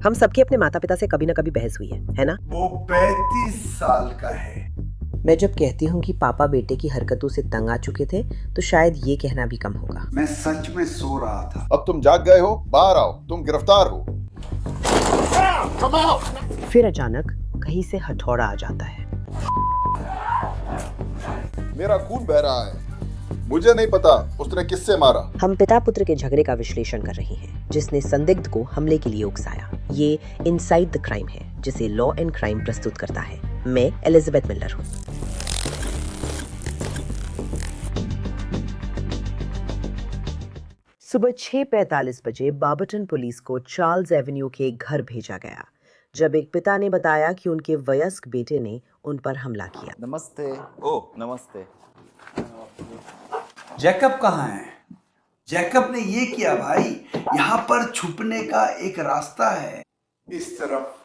हम सबके अपने माता पिता से कभी ना कभी बहस हुई है ना? वो 35 साल का है। मैं जब कहती हूँ कि पापा बेटे की हरकतों से तंग आ चुके थे तो शायद ये कहना भी कम होगा। मैं सच में सो रहा था। अब तुम जाग गए हो, बाहर आओ, तुम गिरफ्तार हो। फिर अचानक कहीं से हथौड़ा आ जाता है। मेरा खून बह रहा है, मुझे नहीं पता उसने किससे मारा। हम पिता पुत्र के झगड़े का विश्लेषण कर रहे हैं जिसने संदिग्ध को हमले के लिए उकसाया। ये इनसाइड द क्राइम है जिसे लॉ एंड क्राइम प्रस्तुत करता है। मैं एलिजाबेथ मिलर हूँ। सुबह 6:45 बजे बाबर्टन पुलिस को चार्ल्स एवेन्यू के घर भेजा गया जब एक पिता ने बताया कि उनके वयस्क बेटे ने उन पर हमला किया। नमस्ते। ओह नमस्ते। जैकब कहाँ है? जैकब ने ये किया भाई। यहाँ पर छुपने का एक रास्ता है। इस तरफ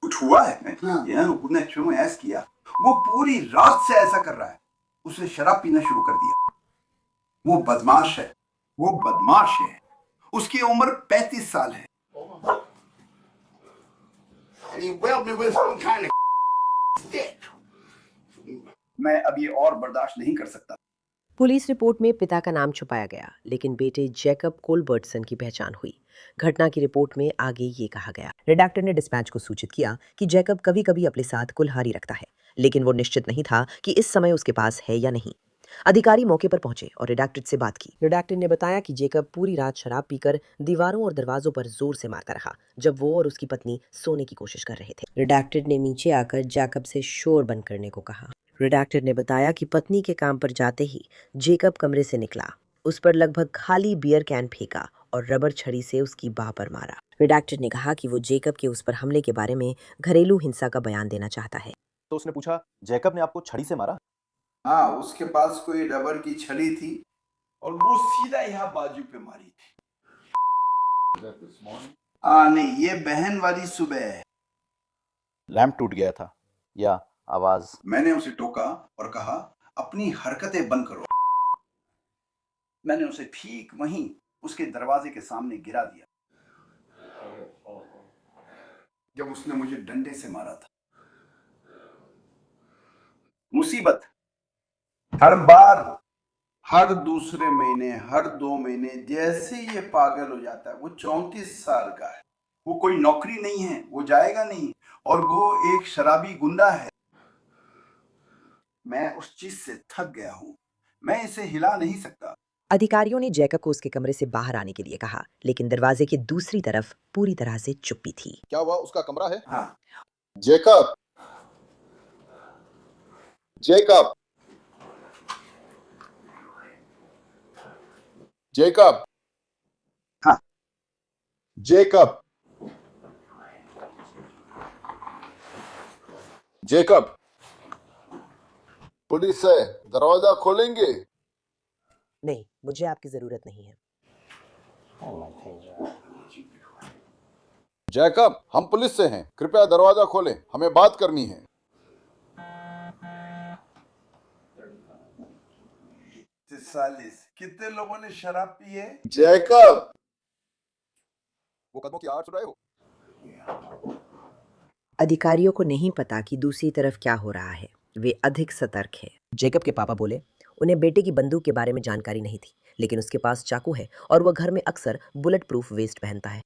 कुछ हुआ है? उसने क्यों ऐसा किया? वो पूरी रात से ऐसा कर रहा है। उसने शराब पीना शुरू कर दिया। वो बदमाश है, वो बदमाश है। उसकी उम्र 35 साल है। मैं अब ये और बर्दाश्त नहीं कर सकता। पुलिस रिपोर्ट में पिता का नाम छुपाया गया लेकिन बेटे जैकब कोलबर्टसन की पहचान हुई। घटना की रिपोर्ट में आगे ये कहा गया। रिडैक्टर ने डिस्पैच को सूचित किया कि जैकब कभी कभी अपने साथ कुल्हाड़ी रखता है लेकिन वो निश्चित नहीं था कि इस समय उसके पास है या नहीं। अधिकारी मौके पर पहुंचे और रिडैक्टर से बात की। रिडैक्टर ने बताया कि जैकब पूरी रात शराब पीकर दीवारों और दरवाजों पर जोर से मारता रहा जब वो और उसकी पत्नी सोने की कोशिश कर रहे थे। रिडैक्टर ने नीचे आकर जैकब से शोर बंद करने को कहा। रिडैक्टर ने बताया कि पत्नी के काम पर जाते ही जैकब कमरे से निकला, उस पर लगभग खाली बियर कैन फेंका और रबर छड़ी से उसकी बाह पर मारा। रिडैक्टर ने कहा कि वो जैकब के उस पर हमले के बारे में घरेलू हिंसा का बयान देना चाहता है। तो उसने पूछा, जैकब ने आपको छड़ी से मारा? हाँ, उसके पास कोई रबर की छड़ी थी और वो सीधा यहाँ बाजू पे मारी थी। नहीं, ये बहन वाली सुबह है। लैंप टूट गया था या आवाज? मैंने उसे टोका और कहा अपनी हरकतें बंद करो। मैंने उसे ठीक वहीं उसके दरवाजे के सामने गिरा दिया जब उसने मुझे डंडे से मारा था। मुसीबत हर बार, हर दूसरे महीने, हर 2 महीने जैसे ये पागल हो जाता है। वो 34 साल का है, वो कोई नौकरी नहीं है, वो जाएगा नहीं और वो एक शराबी गुंडा है। मैं उस चीज से थक गया हूं, मैं इसे हिला नहीं सकता। अधिकारियों ने जैकब को उसके कमरे से बाहर आने के लिए कहा लेकिन दरवाजे के दूसरी तरफ पूरी तरह से चुप्पी थी। क्या वह उसका कमरा है? हाँ, जैकब, जैकब, जैकब, हाँ, जैकब, जैकब, पुलिस है, दरवाजा खोलेंगे? नहीं, मुझे आपकी जरूरत नहीं है। जैकब, हम पुलिस से हैं, कृपया दरवाजा खोलें, हमें बात करनी है। कितने लोगों ने शराब पी है? जैकब, वो कदमों की आवाज सुन रहे हो? अधिकारियों को नहीं पता कि दूसरी तरफ क्या हो रहा है। वे अधिक सतर्क हैं। जैकब के पापा बोले उन्हें बेटे की बंदूक के बारे में जानकारी नहीं थी लेकिन उसके पास चाकू है और वह घर में अक्सर बुलेट प्रूफ वेस्ट पहनता है।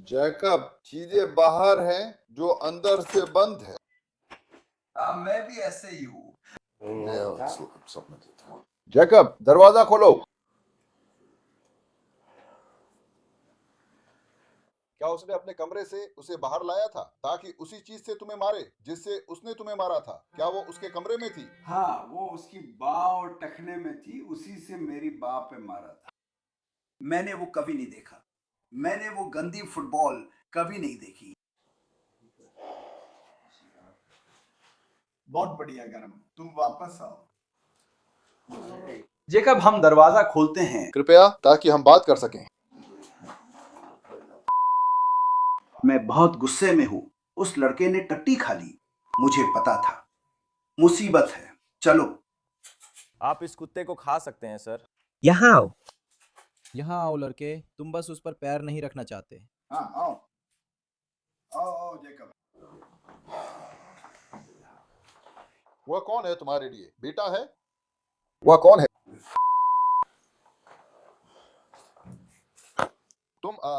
जैकब, चीजें बाहर हैं जो अंदर से बंद है। मैं भी ऐसे ही हूँ। जैकब, दरवाजा खोलो। क्या उसने अपने कमरे से उसे बाहर लाया था ताकि उसी चीज से तुम्हें मारे जिससे उसने तुम्हें मारा था? क्या वो उसके कमरे में थी? हाँ, वो उसकी बाह और टखने में थी, उसी से मेरी बाह पे मारा था। मैंने वो कभी नहीं देखा, मैंने वो गंदी फुटबॉल कभी नहीं देखी। बहुत बढ़िया गरम, तुम वापस आओ। जेकब, हम दरवाजा खोलते हैं कृपया, ताकि हम बात कर सकें। मैं बहुत गुस्से में हूँ। उस लड़के ने टट्टी खा ली, मुझे पता था। मुसीबत है, चलो। आप इस कुत्ते को खा सकते हैं सर। यहाँ आओ। यहाँ आओ लड़के, तुम बस उस पर पैर नहीं रखना चाहते। हाँ आओ आओ आओ जेकब। वह कौन है तुम्हारे लिए? बेटा है? वह कौन है?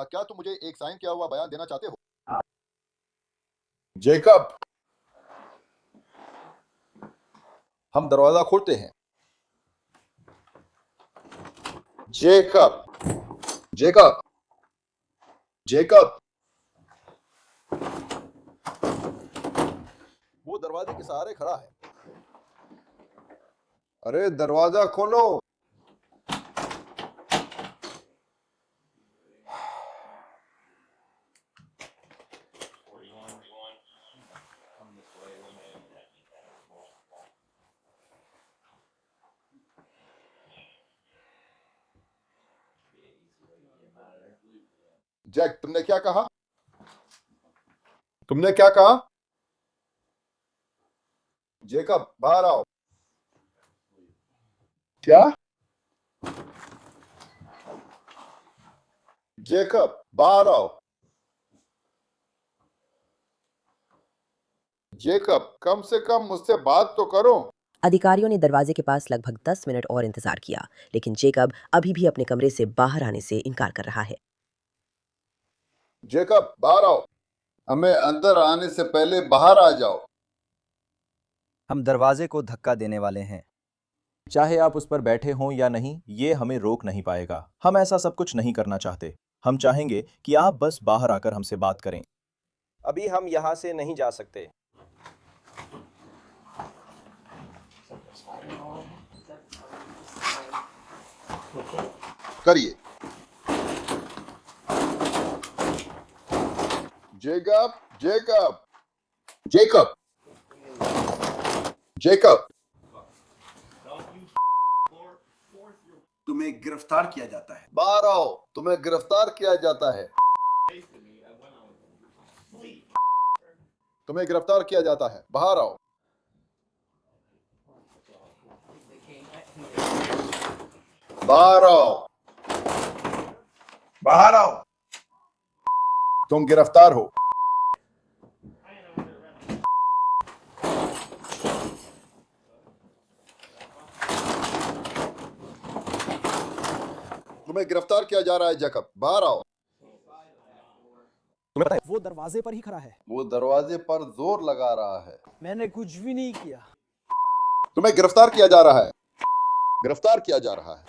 क्या तुम मुझे एक साइन किया हुआ बयान देना चाहते हो? जेकब, हम दरवाजा खोलते हैं। Jacob, Jacob, Jacob. वो दरवाजे के सहारे खड़ा है। अरे दरवाजा खोलो। जैक, तुमने क्या कहा? तुमने क्या कहा? जेकब, बाहर आओ। क्या? जेकब, बाहर आओ। जेकब, कम से कम मुझसे बात तो करो। अधिकारियों ने दरवाजे के पास लगभग 10 मिनट और इंतजार किया, लेकिन जेकब अभी भी अपने कमरे से बाहर आने से इनकार कर रहा है। जेकब, बाहर आओ। हमें अंदर आने से पहले बाहर आ जाओ। हम दरवाजे को धक्का देने वाले हैं। चाहे आप उस पर बैठे हों या नहीं, ये हमें रोक नहीं पाएगा। हम ऐसा सब कुछ नहीं करना चाहते। हम चाहेंगे कि आप बस बाहर आकर हमसे बात करें। अभी हम यहाँ से नहीं जा सकते। करिए। Jacob, Jacob, Jacob, Jacob. तुम्हें गिरफ्तार किया जाता है। बाहर आओ, तुम्हें गिरफ्तार किया जाता है। तुम्हें गिरफ्तार किया जाता है, बाहर आओ। बाहर आओ। बाहर आओ। तुम गिरफ्तार हो। तुम्हें गिरफ्तार किया जा रहा है जैकब, बाहर आओ। तुम्हें पता है वो दरवाजे पर ही खड़ा है। वो दरवाजे पर जोर लगा रहा है। मैंने कुछ भी नहीं किया। तुम्हें गिरफ्तार किया जा रहा है। गिरफ्तार किया जा रहा है।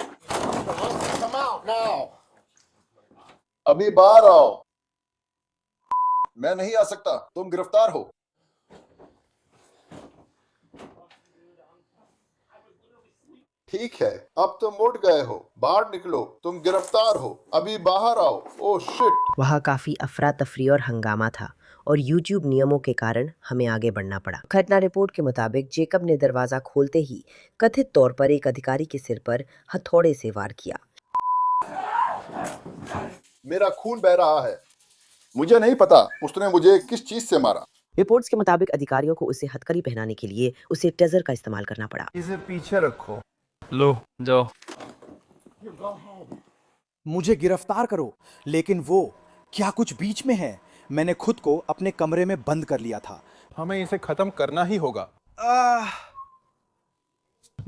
अभी बाहर आओ। मैं नहीं आ सकता, तुम गिरफ्तार हो। ठीक है, अब तुम उठ गए हो, बाहर निकलो। तुम गिरफ्तार हो, अभी बाहर आओ। Oh shit. वहाँ काफी अफरा तफरी और हंगामा था और YouTube नियमों के कारण हमें आगे बढ़ना पड़ा। घटना रिपोर्ट के मुताबिक जेकब ने दरवाजा खोलते ही कथित तौर पर एक अधिकारी के सिर पर हथौड़े से वार किया। मेरा खून बह रहा है। मुझे नहीं पता उसने मुझे किस चीज से मारा। रिपोर्ट्स के मुताबिक अधिकारियों को उसे हथकड़ी पहनाने के लिए उसे टेजर का इस्तेमाल करना पड़ा। इसे पीछे रखो। लो जाओ। मुझे गिरफ्तार करो, लेकिन वो क्या कुछ बीच में है। मैंने खुद को अपने कमरे में बंद कर लिया था। हमें इसे खत्म करना ही होगा।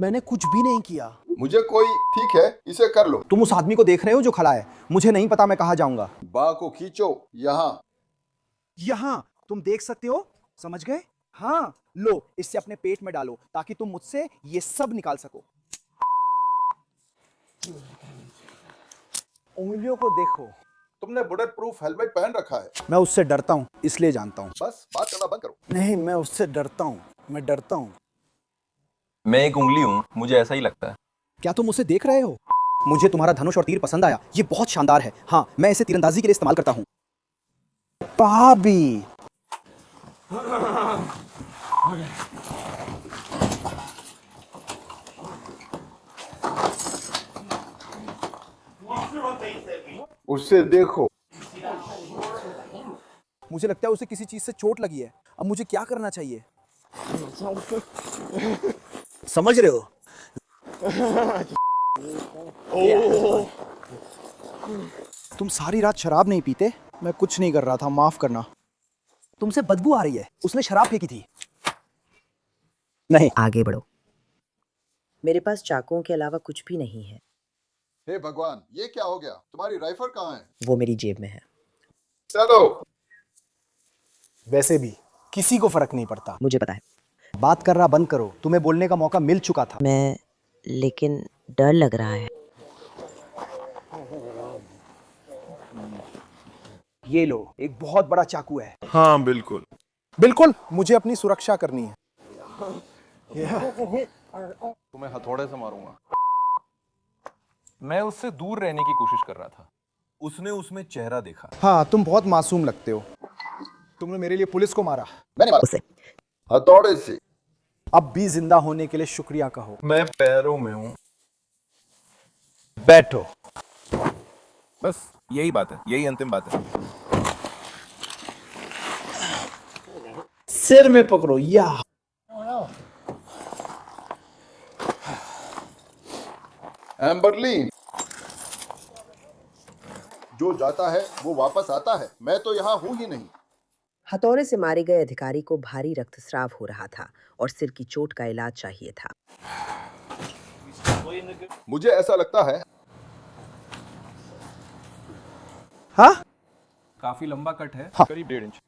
मैंने कुछ भी नहीं किया। मुझे कोई ठीक है, इसे कर लो। तुम उस आदमी को देख रहे हो जो खड़ा है? मुझे नहीं पता मैं कहाँ जाऊंगा। बा को खींचो। यहाँ तुम देख सकते हो, समझ गए? हाँ, लो इससे अपने पेट में डालो ताकि तुम मुझसे ये सब निकाल सको। उंगलियों को देखो। तुमने बुलेट प्रूफ हेलमेट पहन रखा है। मैं उससे डरता हूँ, इसलिए जानता हूँ। बस बात करना बंद करो। नहीं, मैं उससे डरता हूँ। मैं डरता हूँ। मैं एक उंगली हूँ, मुझे ऐसा ही लगता है। क्या तुम उसे देख रहे हो? मुझे तुम्हारा धनुष और तीर पसंद आया। ये बहुत शानदार है। हाँ, मैं इसे तीरंदाजी के लिए इस्तेमाल करता हूँ। भाभी, उससे देखो। मुझे लगता है उसे किसी चीज से चोट लगी है। अब मुझे क्या करना चाहिए? समझ रहे हो? तुम सारी रात शराब नहीं पीते? मैं कुछ नहीं कर रहा था, माफ करना। तुमसे बदबू आ रही है, उसने शराब फेंकी थी। नहीं। आगे बढ़ो। मेरे पास चाकुओं के अलावा कुछ भी नहीं है। हे भगवान, ये क्या हो गया? तुम्हारी राइफल कहाँ है? वो मेरी जेब में है। चलो। वैसे भी किसी को फर्क नहीं पड़ता। मुझे पता है। बात करना बंद करो, तुम्हें बोलने का मौका मिल चुका था। लेकिन डर लग रहा है। ये लो, एक बहुत बड़ा चाकू है। हाँ बिल्कुल। बिल्कुल, मुझे अपनी सुरक्षा करनी है। तुम्हें हथौड़े से मारूंगा। मैं उससे दूर रहने की कोशिश कर रहा था। उसने उसमें चेहरा देखा। हाँ, तुम बहुत मासूम लगते हो। तुमने मेरे लिए पुलिस को मारा। मैंने मारा उसे हथौड़े से। अब भी जिंदा होने के लिए शुक्रिया कहो। मैं पैरों में हूं। बैठो। बस यही बात है, यही अंतिम बात है। सिर में पकड़ो या। एम्बरली, जो जाता है वो वापस आता है। मैं तो यहाँ हूँ ही नहीं। हथौड़े से मारे गए अधिकारी को भारी रक्तस्राव हो रहा था और सिर की चोट का इलाज चाहिए था। मुझे ऐसा लगता है हाँ, काफी लंबा कट है। हाँ। करीब 1.5 इंच।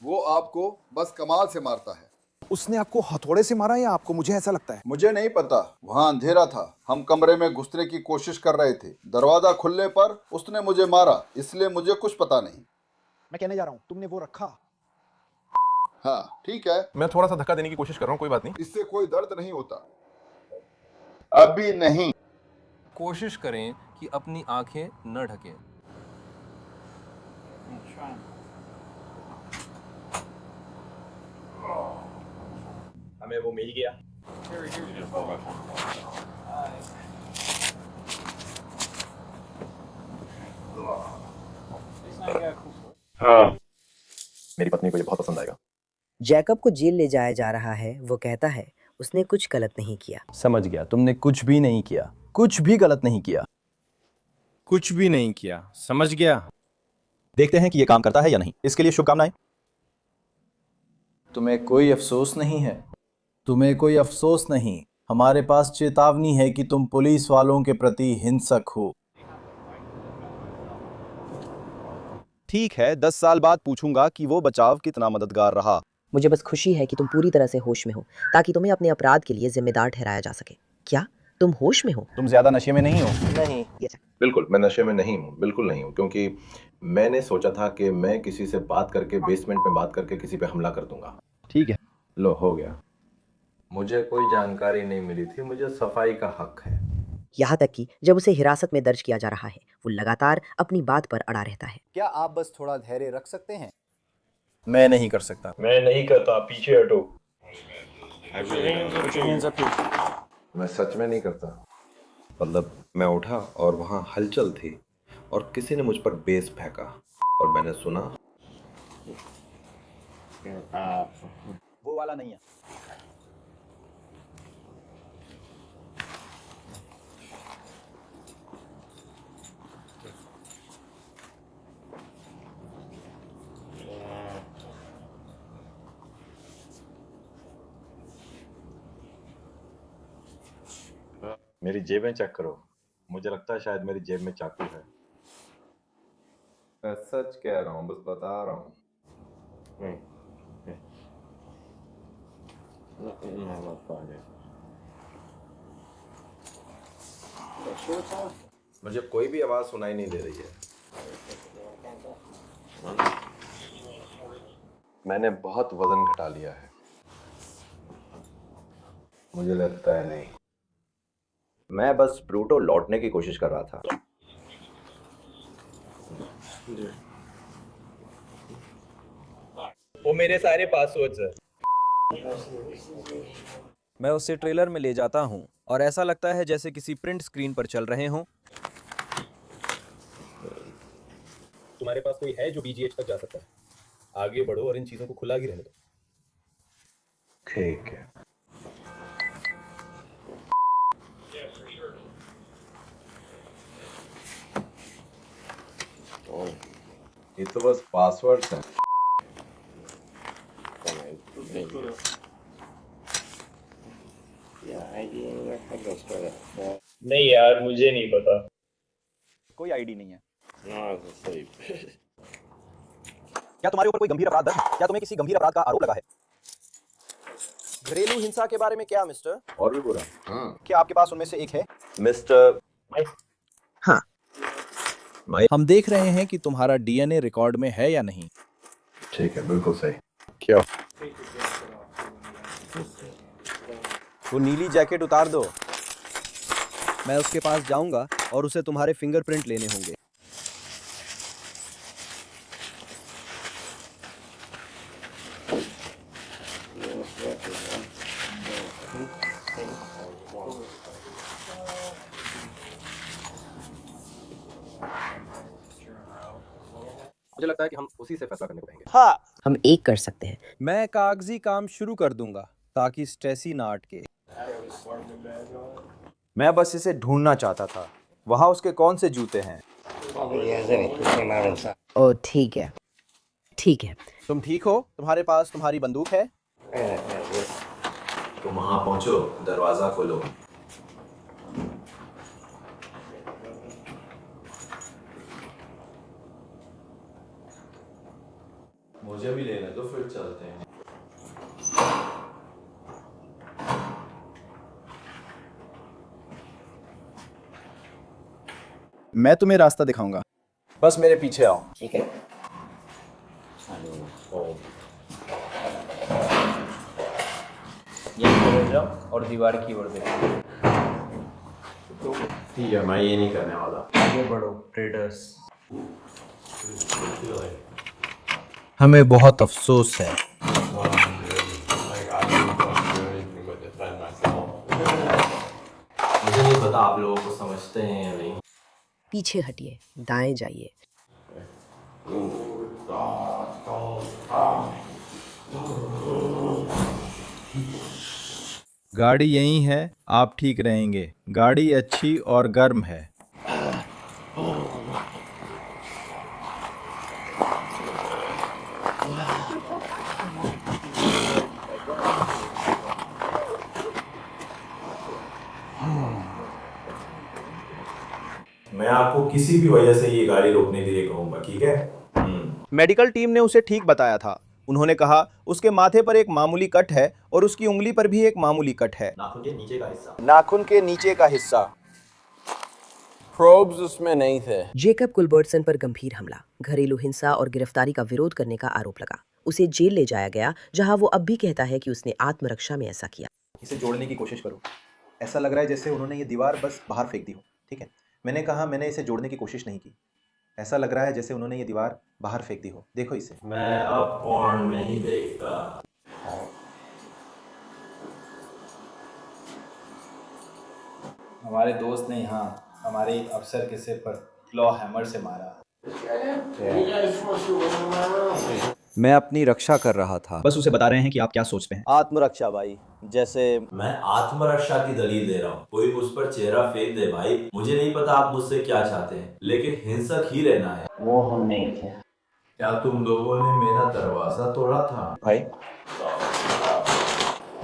वो आपको बस कमाल से मारता है। उसने आपको हथौड़े से मारा या आपको? मुझे ऐसा लगता है। मुझे नहीं पता, वहाँ अंधेरा था। हम कमरे में घुसने की कोशिश कर रहे थे। दरवाजा खुलने पर उसने मुझे मारा, इसलिए मुझे कुछ पता नहीं। मैं कहने जा रहा हूँ, तुमने वो रखा। हाँ ठीक है, मैं थोड़ा सा धक्का देने की कोशिश कर रहा हूँ, कोई बात नहीं। इससे कोई दर्द नहीं होता। अभी नहीं। कोशिश करें कि अपनी आंखें न ढकें। हमें वो मिल गया। हाँ, मेरी पत्नी को ये बहुत पसंद आएगा। जैकब को जेल ले जाया जा रहा है। वो कहता है उसने कुछ गलत नहीं किया। समझ गया, तुमने कुछ भी नहीं किया, कुछ भी गलत नहीं किया। कुछ भी नहीं किया, समझ गया। देखते हैं कि ये काम करता है या नहीं। इसके लिए शुभकामनाएं। तुम्हें कोई अफसोस नहीं है? तुम्हें कोई अफसोस नहीं। हमारे पास चेतावनी है कि तुम पुलिस वालों के प्रति हिंसक हो। ठीक है, 10 साल बाद पूछूंगा कि वो बचाव कितना मददगार रहा। मुझे बस खुशी है कि तुम पूरी तरह से होश में हो ताकि तुम्हें अपने अपराध के लिए जिम्मेदार ठहराया जा सके। क्या तुम होश में हो? तुम ज्यादा नशे में नहीं हो? नहीं। बिल्कुल, मैं नशे में नहीं हूँ, बिल्कुल नहीं हूँ, क्योंकि मैंने सोचा था कि मैं किसी से बात करके, बेसमेंट में बात करके किसी पे हमला कर दूंगा। ठीक है। लो, हो गया। मुझे कोई जानकारी नहीं मिली थी, मुझे सफाई का हक है। यहाँ तक कि जब उसे हिरासत में दर्ज किया जा रहा है वो लगातार अपनी बात पर अड़ा रहता है। क्या आप बस थोड़ा धैर्य रख सकते हैं? मैं नहीं कर सकता। मैं नहीं करता, पीछे हटो। मैं सच में नहीं करता। मतलब मैं उठा और वहाँ हलचल थी और किसी ने मुझ पर बेस फेंका और मैंने सुना। वो वाला नहीं है। मेरी जेबें चेक करो। मुझे लगता है शायद मेरी जेब में चाकू है। मैं सच कह रहा हूँ, बस बता रहा हूँ। मुझे कोई भी आवाज सुनाई नहीं दे रही है। मैंने बहुत वजन घटा लिया है। मुझे लगता है नहीं। मैं बस प्लूटो लौटने की कोशिश कर रहा था। वो मेरे सारे पासवर्ड्स है। मैं उसे ट्रेलर में ले जाता हूँ और ऐसा लगता है जैसे किसी प्रिंट स्क्रीन पर चल रहे हों। तुम्हारे पास कोई है जो BGH तक जा सकता है? आगे बढ़ो और इन चीजों को खुला ही रहने दो। ठीक है। ये तो बस पासवर्ड है। नहीं यार, मुझे नहीं पता। कोई आईडी नहीं है। क्या तुम्हारे ऊपर कोई गंभीर अपराध दर्ज है? क्या तुम्हें किसी गंभीर अपराध का आरोप लगा है? घरेलू हिंसा के बारे में क्या मिस्टर? और भी बुरा। क्या आपके पास उनमें से एक है? मिस्टर हम देख रहे हैं कि तुम्हारा डीएनए रिकॉर्ड में है या नहीं। ठीक है, बिल्कुल सही। क्या? वो नीली जैकेट उतार दो। मैं उसके पास जाऊंगा और उसे तुम्हारे फिंगरप्रिंट लेने होंगे। मुझे लगता है कि हम उसी से फैसला करने को कहेंगे। हाँ, हम एक कर सकते हैं। मैं कागजी काम शुरू कर दूंगा ताकि स्ट्रेसी ना अटके। मैं बस इसे ढूंढना चाहता था। वहां उसके कौन से जूते हैं? ओ ठीक है, ठीक है। तुम ठीक हो? तुम्हारे पास तुम्हारी बंदूक है? तुम वहां पहुंचो, दरवाजा खोलो। मुझे भी लेना तो फिर चलते हैं। मैं तुम्हें रास्ता दिखाऊंगा, बस मेरे पीछे आओ। ठीक है। जाओ और दीवार की ओर देखो। ठीक है, मैं ये नहीं करने वाला। आगे बढ़ो ट्रेडर्स। हमें बहुत अफसोस है। मुझे नहीं पता आप लोगों को समझते हैं या नहीं। पीछे हटिए, दाएं जाइए। गाड़ी यहीं है, आप ठीक रहेंगे। गाड़ी अच्छी और गर्म है। मैं आपको किसी भी वजह से ये गाड़ी रोकने के लिए कहूंगा, ठीक है? मेडिकल टीम ने उसे ठीक बताया था। उन्होंने कहा उसके माथे पर एक मामूली कट है और उसकी उंगली पर भी एक मामूली कट है। नाखून के नीचे का हिस्सा। नाखून के नीचे का हिस्सा। प्रोब्स उसमें नहीं थे। जेकब कुलबर्टसन पर गंभीर हमला, घरेलू हिंसा और गिरफ्तारी का विरोध करने का आरोप लगा। उसे जेल ले जाया गया, जहां वो अब भी कहता है कि उसने आत्मरक्षा में ऐसा किया। इसे जोड़ने की कोशिश करो। ऐसा लग रहा है जैसे उन्होंने ये दीवार बस बाहर फेंक दी हो। ठीक है, मैंने कहा मैंने इसे जोड़ने की कोशिश नहीं की। ऐसा लग रहा है जैसे उन्होंने ये दीवार बाहर फेंक दी हो। देखो इसे। मैं अब पॉर्न नहीं देखता। हमारे दोस्त ने यहाँ हमारे एक अफसर के सिर पर क्लॉ हैमर से मारा। मैं अपनी रक्षा कर रहा था। बस उसे बता रहे हैं कि आप क्या सोचते हैं। आत्मरक्षा भाई, जैसे मैं आत्मरक्षा की दलील दे रहा हूँ। कोई उस पर चेहरा फेंक दे भाई। मुझे नहीं पता आप मुझसे क्या चाहते हैं, लेकिन हिंसक ही रहना है। वो हम नहीं थे। क्या तुम लोगों ने मेरा दरवाजा तोड़ा था? भाई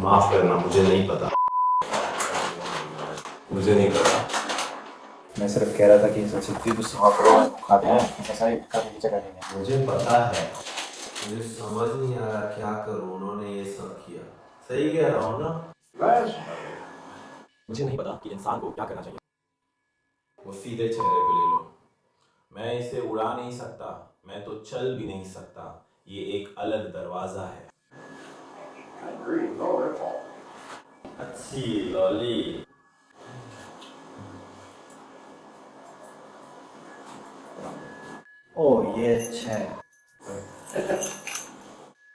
माफ करना, मुझे नहीं पता। मुझे नहीं पता। मैं सिर्फ कह रहा था कि संस्कृति को खाते हैं, ऐसा ही काफी नीचे करेंगे। मुझे पता है, मुझे समझ नहीं आ रहा क्या करूं। उन्होंने ये सब किया। सही कह रहा हूँ ना? मुझे नहीं पता कि इंसान को क्या करना चाहिए। वो सीधे चेहरे पे ले लो। मैं इसे उड़ा नहीं सकता, मैं तो चल भी नहीं सकता। ये एक अलग दरवाजा है। अच्छी लॉली। ओह ये अच्छा है।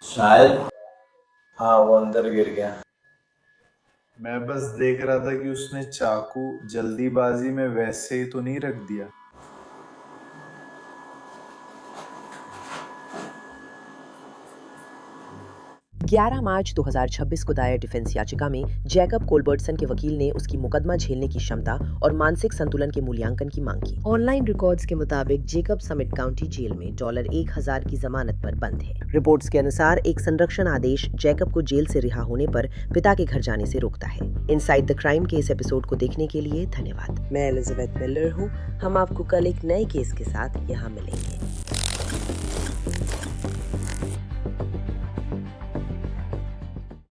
शायद। हाँ वो अंदर गिर गया। मैं बस देख रहा था कि उसने चाकू जल्दीबाजी में वैसे ही तो नहीं रख दिया। 11 मार्च 2026 को दायर डिफेंस याचिका में जैकब कोलबर्टसन के वकील ने उसकी मुकदमा झेलने की क्षमता और मानसिक संतुलन के मूल्यांकन की मांग की। ऑनलाइन रिकॉर्ड्स के मुताबिक जैकब समिट काउंटी जेल में $1000 की जमानत पर बंद है। रिपोर्ट्स के अनुसार एक संरक्षण आदेश जैकब को जेल से रिहा होने पर पिता के घर जाने से रोकता है। इनसाइड द क्राइम के इस एपिसोड को देखने के लिए धन्यवाद। मैं एलिजाबेथ मिलर हूँ। हम आपको कल एक नए केस के साथ यहाँ मिलेंगे।